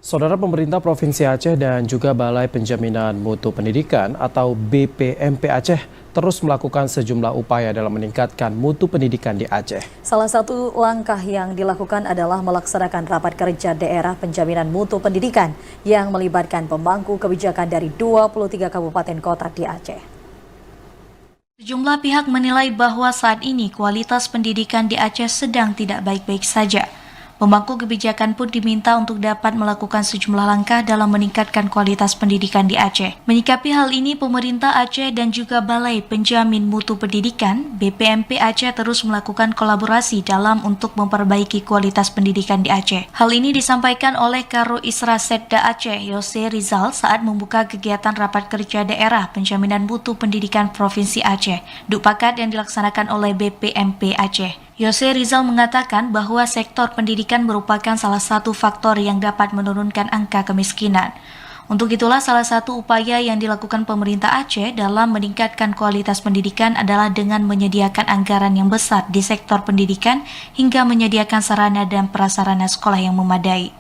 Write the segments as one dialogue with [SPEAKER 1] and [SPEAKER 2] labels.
[SPEAKER 1] Saudara, pemerintah Provinsi Aceh dan juga Balai Penjaminan Mutu Pendidikan atau BPMP Aceh terus melakukan sejumlah upaya dalam meningkatkan mutu pendidikan di Aceh.
[SPEAKER 2] Salah satu langkah yang dilakukan adalah melaksanakan rapat kerja daerah penjaminan mutu pendidikan yang melibatkan pemangku kebijakan dari 23 kabupaten kota di Aceh.
[SPEAKER 3] Sejumlah pihak menilai bahwa saat ini kualitas pendidikan di Aceh sedang tidak baik-baik saja. Pemangku kebijakan pun diminta untuk dapat melakukan sejumlah langkah dalam meningkatkan kualitas pendidikan di Aceh. Menyikapi hal ini, pemerintah Aceh dan juga Balai Penjamin Mutu Pendidikan (BPMP) Aceh terus melakukan kolaborasi dalam untuk memperbaiki kualitas pendidikan di Aceh. Hal ini disampaikan oleh Karo Isra Setda Aceh, Yose Rizal, saat membuka kegiatan rapat kerja daerah penjaminan mutu pendidikan Provinsi Aceh, Dukpakat yang dilaksanakan oleh BPMP Aceh. Yose Rizal mengatakan bahwa sektor pendidikan merupakan salah satu faktor yang dapat menurunkan angka kemiskinan. Untuk itulah salah satu upaya yang dilakukan pemerintah Aceh dalam meningkatkan kualitas pendidikan adalah dengan menyediakan anggaran yang besar di sektor pendidikan hingga menyediakan sarana dan prasarana sekolah yang memadai.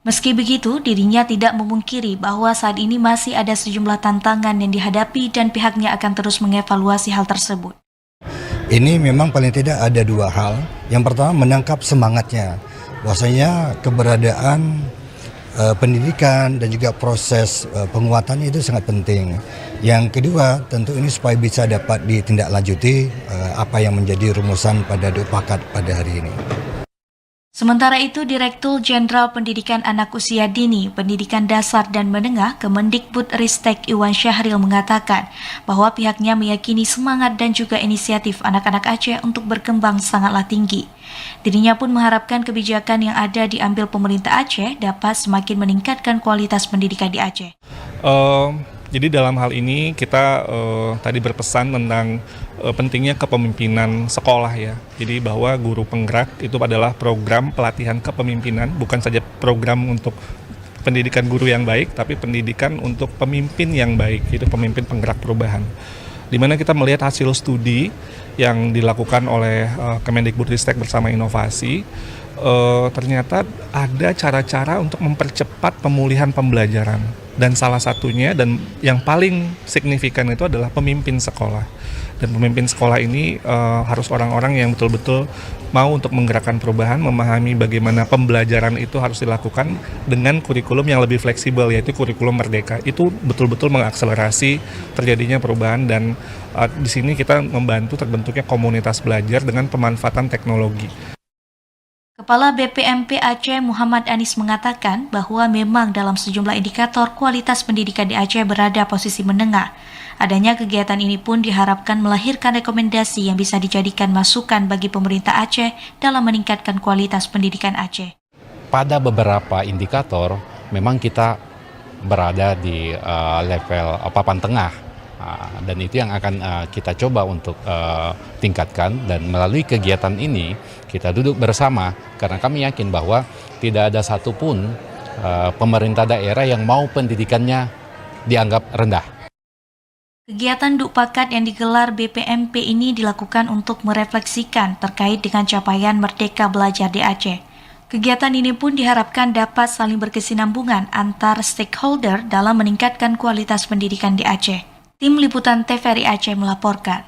[SPEAKER 3] Meski begitu, dirinya tidak memungkiri bahwa saat ini masih ada sejumlah tantangan yang dihadapi dan pihaknya akan terus mengevaluasi hal tersebut.
[SPEAKER 4] Ini memang paling tidak ada dua hal. Yang pertama, menangkap semangatnya, bahwasanya keberadaan pendidikan dan juga proses penguatannya itu sangat penting. Yang kedua, tentu ini supaya bisa dapat ditindaklanjuti apa yang menjadi rumusan pada Dukpakat pada hari ini.
[SPEAKER 3] Sementara itu, Direktur Jenderal Pendidikan Anak Usia Dini, Pendidikan Dasar dan Menengah Kemendikbudristek Iwan Syahril mengatakan bahwa pihaknya meyakini semangat dan juga inisiatif anak-anak Aceh untuk berkembang sangatlah tinggi. Dirinya pun mengharapkan kebijakan yang ada diambil pemerintah Aceh dapat semakin meningkatkan kualitas pendidikan di Aceh.
[SPEAKER 5] Jadi dalam hal ini kita tadi berpesan tentang pentingnya kepemimpinan sekolah ya. Jadi bahwa guru penggerak itu adalah program pelatihan kepemimpinan, bukan saja program untuk pendidikan guru yang baik, tapi pendidikan untuk pemimpin yang baik, itu pemimpin penggerak perubahan. Di mana kita melihat hasil studi yang dilakukan oleh Kemendikbudristek bersama inovasi, ternyata ada cara-cara untuk mempercepat pemulihan pembelajaran. Dan salah satunya dan yang paling signifikan itu adalah pemimpin sekolah. Dan pemimpin sekolah ini harus orang-orang yang betul-betul mau untuk menggerakkan perubahan, memahami bagaimana pembelajaran itu harus dilakukan dengan kurikulum yang lebih fleksibel, yaitu kurikulum merdeka. Itu betul-betul mengakselerasi terjadinya perubahan dan di sini kita membantu terbentuknya komunitas belajar dengan pemanfaatan teknologi.
[SPEAKER 3] Kepala BPMP Aceh Muhammad Anis mengatakan bahwa memang dalam sejumlah indikator kualitas pendidikan di Aceh berada posisi menengah. Adanya kegiatan ini pun diharapkan melahirkan rekomendasi yang bisa dijadikan masukan bagi pemerintah Aceh dalam meningkatkan kualitas pendidikan Aceh.
[SPEAKER 6] Pada beberapa indikator memang kita berada di level papan tengah. Dan itu yang akan kita coba untuk tingkatkan, dan melalui kegiatan ini kita duduk bersama karena kami yakin bahwa tidak ada satupun pemerintah daerah yang mau pendidikannya dianggap rendah.
[SPEAKER 3] Kegiatan Dukpakat yang digelar BPMP ini dilakukan untuk merefleksikan terkait dengan capaian Merdeka Belajar di Aceh. Kegiatan ini pun diharapkan dapat saling berkesinambungan antar stakeholder dalam meningkatkan kualitas pendidikan di Aceh. Tim Liputan TVRI Aceh melaporkan.